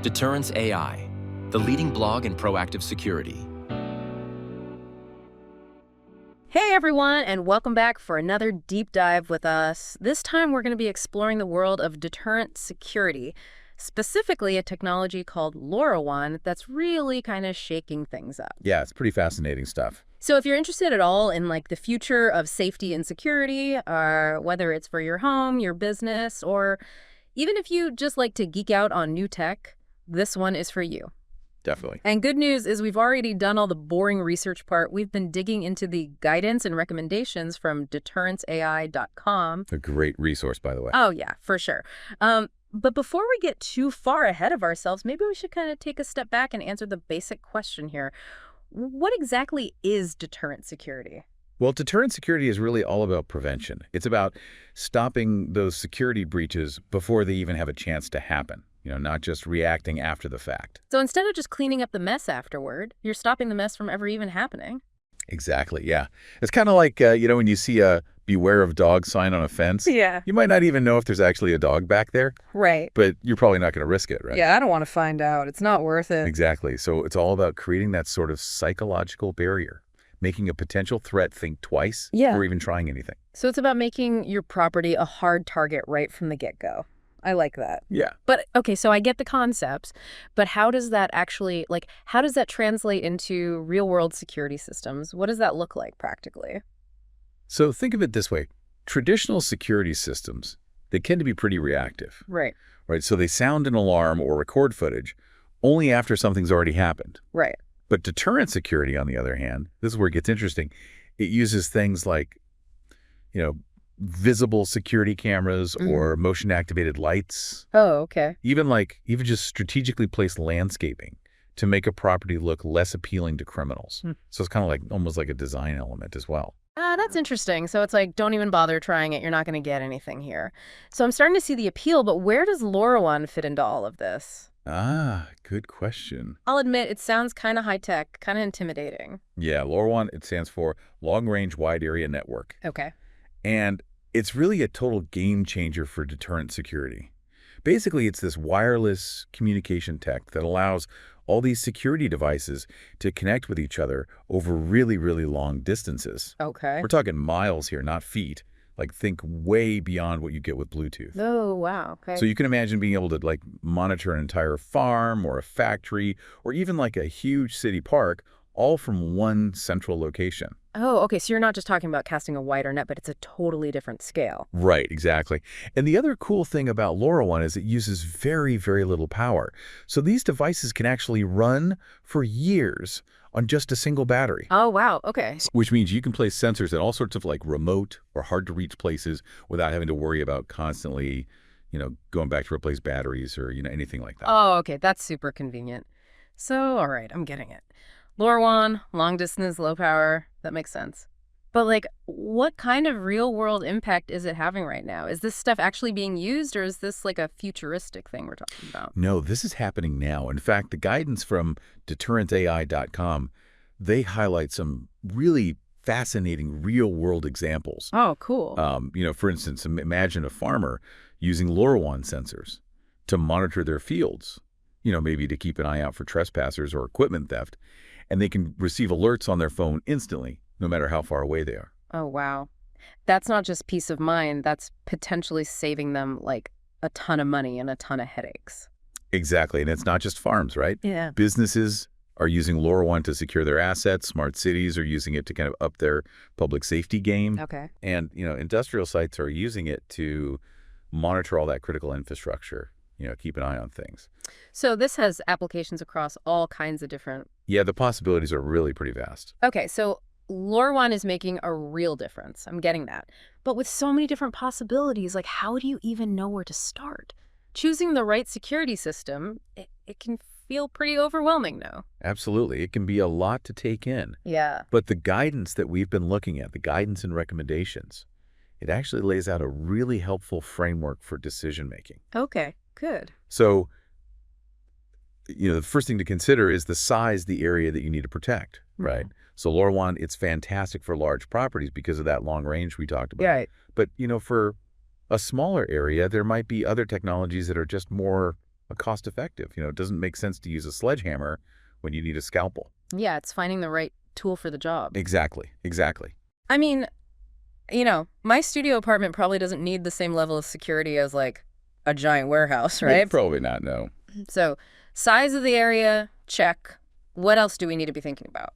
Deterrence AI, the leading blog in proactive security. Hey everyone, and welcome back for another deep dive with us. This time we're going to be exploring the world of deterrent security, specifically a technology called LoRaWAN that's really kind of shaking things up. Yeah, it's pretty fascinating stuff. So if you're interested at all in the future of safety and security, or whether it's for your home, your business, or even if you just like to geek out on new tech, this one is for you. Definitely. And good news is we've already done all the boring research part. We've been digging into the guidance and recommendations from deterrenceai.com. A great resource, by the way. Oh, yeah, for sure. But before we get too far ahead of ourselves, maybe we should kind of take a step back and answer the basic question here. What exactly is deterrent security? Well, deterrent security is really all about prevention. It's about stopping those security breaches before they even have a chance to happen. Not just reacting after the fact. So instead of just cleaning up the mess afterward, you're stopping the mess from ever even happening. Exactly, yeah. It's kind of like, when you see a beware of dog sign on a fence. Yeah. You might not even know if there's actually a dog back there. Right. But you're probably not going to risk it, right? Yeah, I don't want to find out. It's not worth it. Exactly. So it's all about creating that sort of psychological barrier, making a potential threat think twice before even trying anything. So it's about making your property a hard target right from the get-go. I like that. Yeah. But, okay, so I get the concepts, but how does that actually, how does that translate into real-world security systems? What does that look like practically? So think of it this way. Traditional security systems, they tend to be pretty reactive. Right. Right. So they sound an alarm or record footage only after something's already happened. Right. But deterrent security, on the other hand, this is where it gets interesting. It uses things like, visible security cameras or motion-activated lights. Oh, okay. Even just strategically placed landscaping to make a property look less appealing to criminals. So it's kind of almost like a design element as well. That's interesting. So it's don't even bother trying it. You're not going to get anything here. So I'm starting to see the appeal, but where does LoRaWAN fit into all of this? Good question. I'll admit, it sounds kind of high-tech, kind of intimidating. Yeah, LoRaWAN, it stands for Long Range Wide Area Network. Okay. And it's really a total game changer for deterrent security. Basically, it's this wireless communication tech that allows all these security devices to connect with each other over really, really long distances. Okay. We're talking miles here, not feet. Think way beyond what you get with Bluetooth. Oh, wow. Okay. So you can imagine being able to monitor an entire farm or a factory or even a huge city park all from one central location. Oh, okay. So you're not just talking about casting a wider net, but it's a totally different scale. Right, exactly. And the other cool thing about LoRaWAN is it uses very, very little power. So these devices can actually run for years on just a single battery. Oh, wow. Okay. Which means you can place sensors in all sorts of remote or hard to reach places without having to worry about constantly, going back to replace batteries or, anything like that. Oh, okay. That's super convenient. So, all right, I'm getting it. LoRaWAN, long distance, low power. That makes sense. But what kind of real world impact is it having right now? Is this stuff actually being used, or is this a futuristic thing we're talking about? No, this is happening now. In fact, the guidance from deterrenceai.com, they highlight some really fascinating real world examples. Oh, cool. For instance, imagine a farmer using LoRaWAN sensors to monitor their fields, maybe to keep an eye out for trespassers or equipment theft. And they can receive alerts on their phone instantly, no matter how far away they are. Oh, wow. That's not just peace of mind. That's potentially saving them a ton of money and a ton of headaches. Exactly. And it's not just farms, right? Yeah. Businesses are using LoRaWAN to secure their assets. Smart cities are using it to kind of up their public safety game. Okay. And, industrial sites are using it to monitor all that critical infrastructure, keep an eye on things. So this has applications across all kinds of different... Yeah, the possibilities are really pretty vast. Okay, so LoRaWAN is making a real difference. I'm getting that. But with so many different possibilities, how do you even know where to start? Choosing the right security system, it can feel pretty overwhelming, no? Absolutely. It can be a lot to take in. Yeah. But the guidance that we've been looking at, the guidance and recommendations, it actually lays out a really helpful framework for decision making. Okay, good. So, the first thing to consider is the size, the area that you need to protect, right? So LoRaWAN, it's fantastic for large properties because of that long range we talked about. Right. But, for a smaller area, there might be other technologies that are just more cost-effective. It doesn't make sense to use a sledgehammer when you need a scalpel. Yeah, it's finding the right tool for the job. Exactly, exactly. I mean, my studio apartment probably doesn't need the same level of security as like a giant warehouse, right? Probably not, no. So, size of the area, check. What else do we need to be thinking about?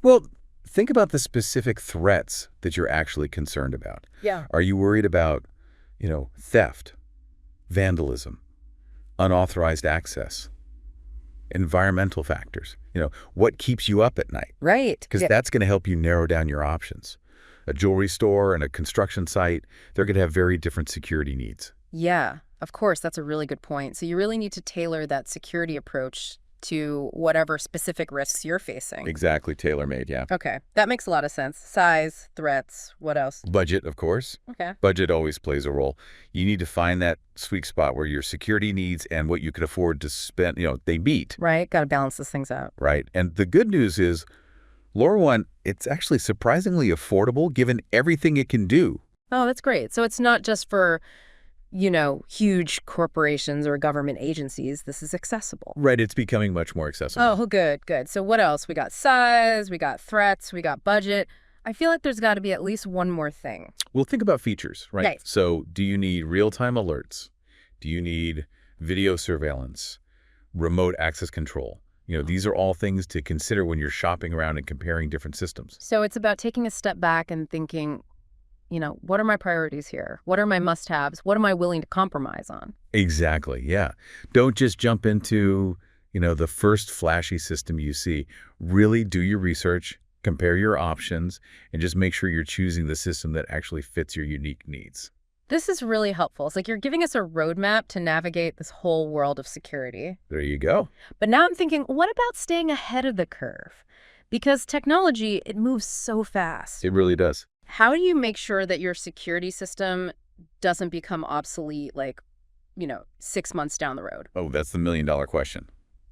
Well, think about the specific threats that you're actually concerned about. Yeah. Are you worried about, theft, vandalism, unauthorized access, environmental factors? What keeps you up at night? Right. Because that's going to help you narrow down your options. A jewelry store and a construction site, they're going to have very different security needs. Yeah, of course. That's a really good point. So you really need to tailor that security approach to whatever specific risks you're facing. Exactly, tailor-made, yeah. Okay, that makes a lot of sense. Size, threats, what else? Budget, of course. Okay. Budget always plays a role. You need to find that sweet spot where your security needs and what you can afford to spend, they meet. Right, got to balance these things out. Right. And the good news is LoRaWAN, it's actually surprisingly affordable given everything it can do. Oh, that's great. So it's not just for, huge corporations or government agencies. This is accessible. Right. It's becoming much more accessible. Oh, good, good. So what else? We got size, we got threats, we got budget. I feel like there's got to be at least one more thing. Well, think about features, right? Right. So do you need real-time alerts? Do you need video surveillance, remote access control? These are all things to consider when you're shopping around and comparing different systems. So it's about taking a step back and thinking, what are my priorities here? What are my must-haves? What am I willing to compromise on? Exactly, yeah. Don't just jump into, the first flashy system you see. Really do your research, compare your options, and just make sure you're choosing the system that actually fits your unique needs. This is really helpful. It's like you're giving us a roadmap to navigate this whole world of security. There you go. But now I'm thinking, what about staying ahead of the curve? Because technology, it moves so fast. It really does. How do you make sure that your security system doesn't become obsolete, 6 months down the road? Oh, that's the million-dollar question.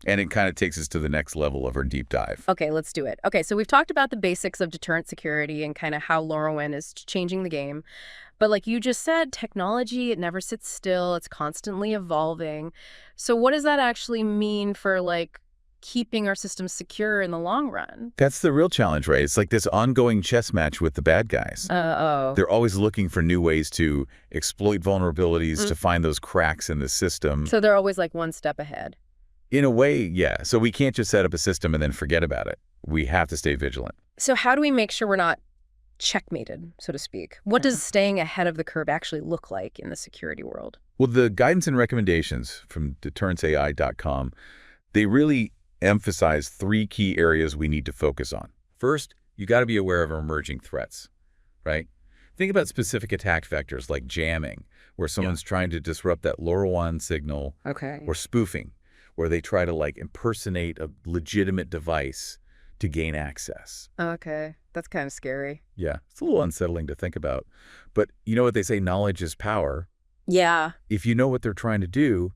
And it kind of takes us to the next level of our deep dive. Okay, let's do it. Okay, so we've talked about the basics of deterrent security and kind of how LoRaWAN is changing the game. But like you just said, technology, it never sits still. It's constantly evolving. So what does that actually mean for keeping our systems secure in the long run? That's the real challenge, right? It's like this ongoing chess match with the bad guys. They're always looking for new ways to exploit vulnerabilities, to find those cracks in the system. So they're always one step ahead. In a way, yeah. So we can't just set up a system and then forget about it. We have to stay vigilant. So how do we make sure we're not checkmated, so to speak? What does staying ahead of the curve actually look like in the security world? Well, the guidance and recommendations from deterrenceai.com, they really emphasize 3 key areas we need to focus on. First, you got to be aware of emerging threats, right? Think about specific attack vectors like jamming, where someone's trying to disrupt that LoRaWAN signal, Okay. or spoofing, where they try to impersonate a legitimate device to gain access. Okay, that's kind of scary. Yeah, it's a little unsettling to think about. But you know what they say, knowledge is power. Yeah. If you know what they're trying to do,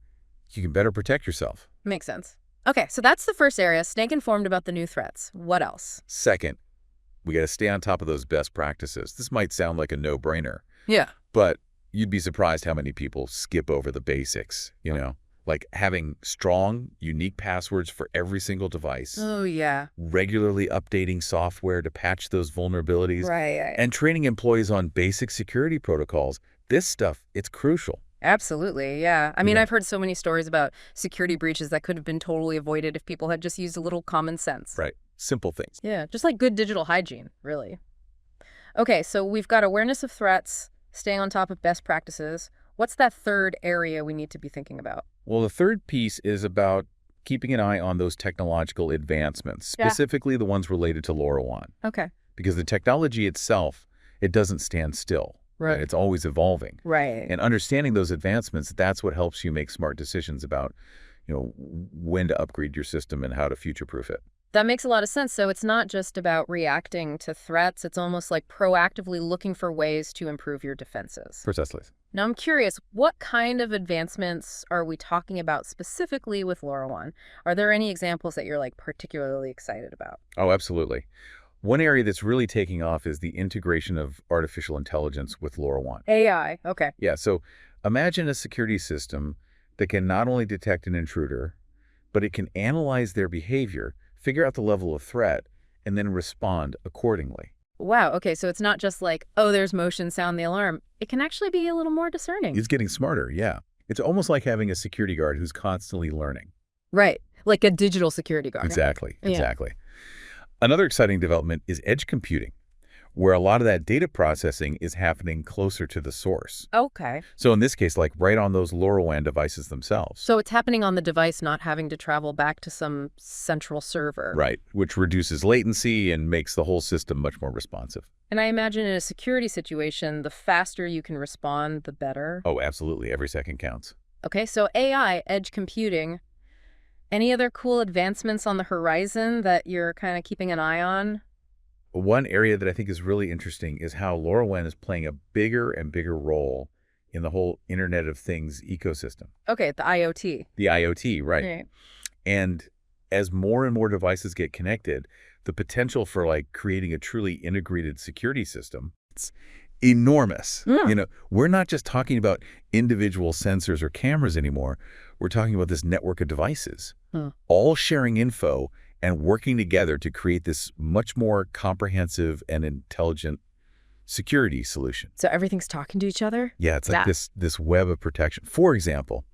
you can better protect yourself. Makes sense. Okay, so that's the first area, staying informed about the new threats. What else? Second, we got to stay on top of those best practices. This might sound like a no-brainer, Yeah. but you'd be surprised how many people skip over the basics, like having strong, unique passwords for every single device, Oh, yeah. regularly updating software to patch those vulnerabilities, Right. and training employees on basic security protocols. This stuff, it's crucial. Absolutely, yeah. I mean, Yeah. I've heard so many stories about security breaches that could have been totally avoided if people had just used a little common sense. Right. Simple things. Yeah, just like good digital hygiene, really. Okay, so we've got awareness of threats, staying on top of best practices. What's that third area we need to be thinking about? Well, the third piece is about keeping an eye on those technological advancements, Yeah. specifically the ones related to LoRaWAN. Okay. Because the technology itself, it doesn't stand still. Right. It's always evolving. Right. And understanding those advancements, that's what helps you make smart decisions about, when to upgrade your system and how to future-proof it. That makes a lot of sense. So it's not just about reacting to threats. It's almost like proactively looking for ways to improve your defenses. Precisely. Now, I'm curious, what kind of advancements are we talking about specifically with LoRaWAN? Are there any examples that you're particularly excited about? Oh, absolutely. One area that's really taking off is the integration of artificial intelligence with LoRaWAN. AI. Okay. Yeah, so imagine a security system that can not only detect an intruder, but it can analyze their behavior, figure out the level of threat, and then respond accordingly. Wow, okay, so it's not just like, oh, there's motion, sound the alarm. It can actually be a little more discerning. It's getting smarter, yeah. It's almost like having a security guard who's constantly learning. Right, like a digital security guard. Exactly, Yeah. exactly. Another exciting development is edge computing, where a lot of that data processing is happening closer to the source. Okay. So in this case, like right on those LoRaWAN devices themselves. So it's happening on the device, not having to travel back to some central server. Right, which reduces latency and makes the whole system much more responsive. And I imagine in a security situation, the faster you can respond, the better. Oh, absolutely. Every second counts. Okay, so AI, edge computing. Any other cool advancements on the horizon that you're kind of keeping an eye on? One area that I think is really interesting is how LoRaWAN is playing a bigger and bigger role in the whole Internet of Things ecosystem. Okay, the IoT. The IoT, right. Right. And as more and more devices get connected, the potential for like creating a truly integrated security system, it's enormous. Mm. You know, we're not just talking about individual sensors or cameras anymore. We're talking about this network of devices, all sharing info and working together to create this much more comprehensive and intelligent security solution. So everything's talking to each other? Yeah, it's like this web of protection. For example,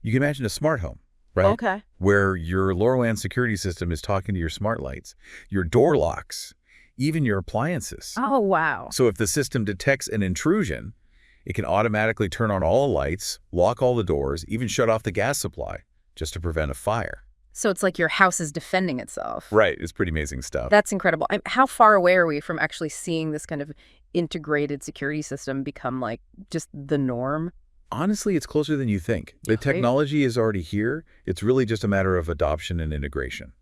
you can imagine a smart home, right? Okay. Where your LoRaWAN security system is talking to your smart lights, your door locks, even your appliances. Oh, wow. So if the system detects an intrusion, it can automatically turn on all the lights, lock all the doors, even shut off the gas supply just to prevent a fire. So it's like your house is defending itself. Right. It's pretty amazing stuff. That's incredible. How far away are we from actually seeing this kind of integrated security system become like just the norm? Honestly, it's closer than you think. The technology is already here. It's really just a matter of adoption and integration.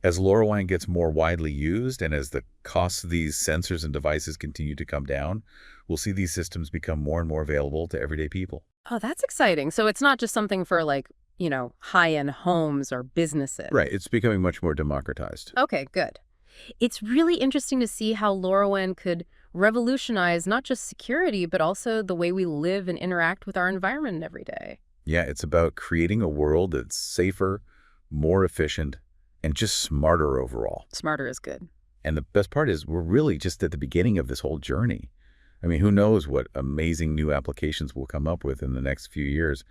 As LoRaWAN gets more widely used and as the costs of these sensors and devices continue to come down, we'll see these systems become more and more available to everyday people. Oh, that's exciting. So it's not just something for like, you know, high-end homes or businesses. Right. It's becoming much more democratized. Okay, good. It's really interesting to see how LoRaWAN could revolutionize not just security, but also the way we live and interact with our environment every day. Yeah, it's about creating a world that's safer, more efficient, and just smarter overall. Smarter is good. And the best part is we're really just at the beginning of this whole journey. I mean, who knows what amazing new applications we'll come up with in the next few years.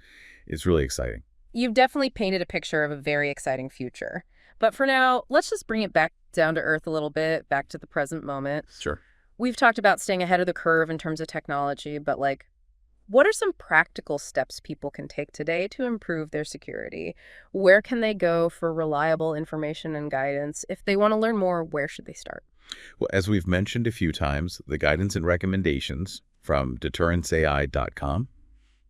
It's really exciting. You've definitely painted a picture of a very exciting future. But for now, let's just bring it back down to earth a little bit, back to the present moment. Sure. We've talked about staying ahead of the curve in terms of technology, but like, what are some practical steps people can take today to improve their security? Where can they go for reliable information and guidance? If they want to learn more, where should they start? Well, as we've mentioned a few times, the guidance and recommendations from deterrenceai.com,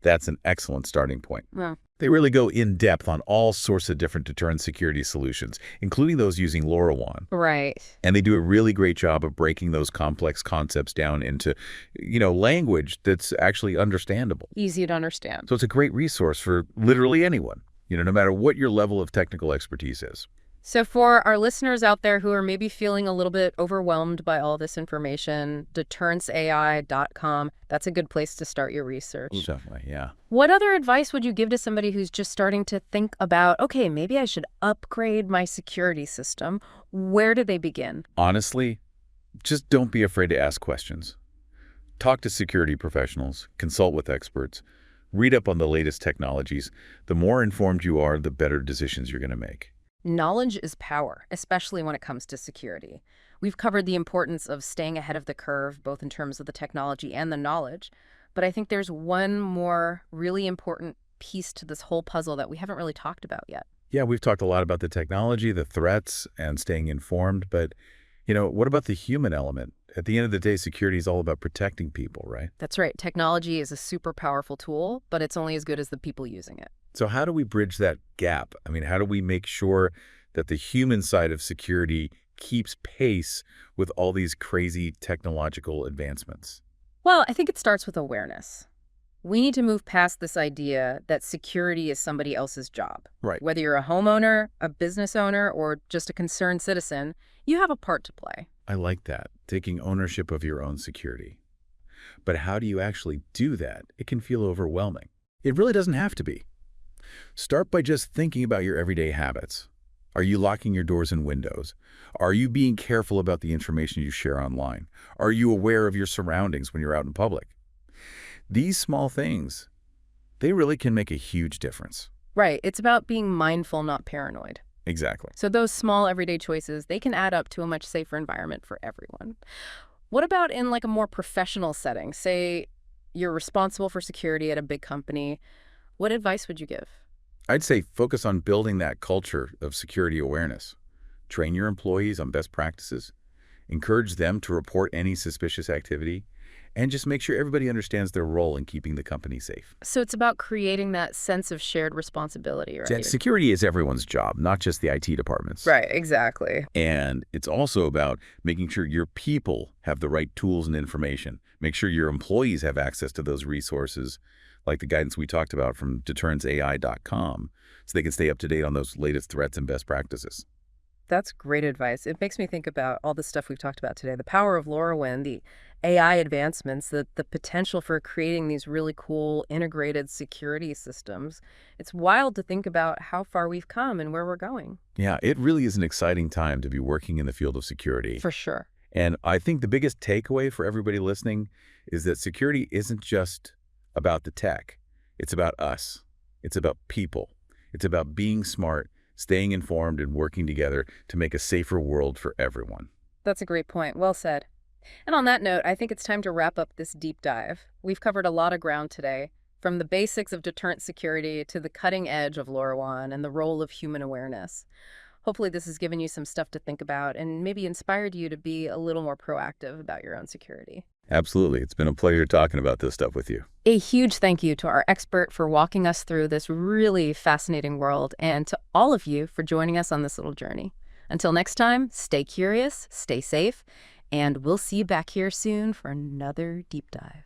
that's an excellent starting point. Well, They really go in depth on all sorts of different deterrent security solutions, including those using LoRaWAN. right. And they do a really great job of breaking those complex concepts down into, language that's actually understandable. Easy to understand. So it's a great resource for literally anyone, no matter what your level of technical expertise is. So for our listeners out there who are maybe feeling a little bit overwhelmed by all this information, deterrenceai.com, that's a good place to start your research. Definitely, yeah. What other advice would you give to somebody who's just starting to think about, okay, maybe I should upgrade my security system? Where do they begin? Honestly, just don't be afraid to ask questions. Talk to security professionals, consult with experts, read up on the latest technologies. The more informed you are, the better decisions you're going to make. Knowledge is power, especially when it comes to security. We've covered the importance of staying ahead of the curve, both in terms of the technology and the knowledge. But I think there's one more really important piece to this whole puzzle that we haven't really talked about yet. Yeah, we've talked a lot about the technology, the threats, and staying informed. But, what about the human element? At the end of the day, security is all about protecting people, right? That's right. Technology is a super powerful tool, but it's only as good as the people using it. So how do we bridge that gap? I mean, how do we make sure that the human side of security keeps pace with all these crazy technological advancements? Well, I think it starts with awareness. We need to move past this idea that security is somebody else's job. Right. Whether you're a homeowner, a business owner, or just a concerned citizen, you have a part to play. I like that, taking ownership of your own security. But how do you actually do that? It can feel overwhelming. It really doesn't have to be. Start by just thinking about your everyday habits. Are you locking your doors and windows? Are you being careful about the information you share online? Are you aware of your surroundings when you're out in public? These small things, they really can make a huge difference. Right. It's about being mindful, not paranoid. Exactly. So those small everyday choices, they can add up to a much safer environment for everyone. What about in like a more professional setting? Say you're responsible for security at a big company. What advice would you give? I'd say focus on building that culture of security awareness. Train your employees on best practices. Encourage them to report any suspicious activity. And just make sure everybody understands their role in keeping the company safe. So it's about creating that sense of shared responsibility, right? Security is everyone's job, not just the IT departments. Right, exactly. And it's also about making sure your people have the right tools and information. Make sure your employees have access to those resources, like the guidance we talked about from deterrenceai.com, so they can stay up to date on those latest threats and best practices. That's great advice. It makes me think about all the stuff we've talked about today, the power of LoRaWAN, the AI advancements, the potential for creating these really cool integrated security systems. It's wild to think about how far we've come and where we're going. Yeah, it really is an exciting time to be working in the field of security. For sure. And I think the biggest takeaway for everybody listening is that security isn't just about the tech. It's about us. It's about people. It's about being smart, staying informed, and working together to make a safer world for everyone. That's a great point. Well said. And on that note, I think it's time to wrap up this deep dive. We've covered a lot of ground today, from the basics of deterrent security to the cutting edge of LoRaWAN and the role of human awareness. Hopefully this has given you some stuff to think about and maybe inspired you to be a little more proactive about your own security. Absolutely. It's been a pleasure talking about this stuff with you. A huge thank you to our expert for walking us through this really fascinating world, and to all of you for joining us on this little journey. Until next time, stay curious, stay safe, and we'll see you back here soon for another deep dive.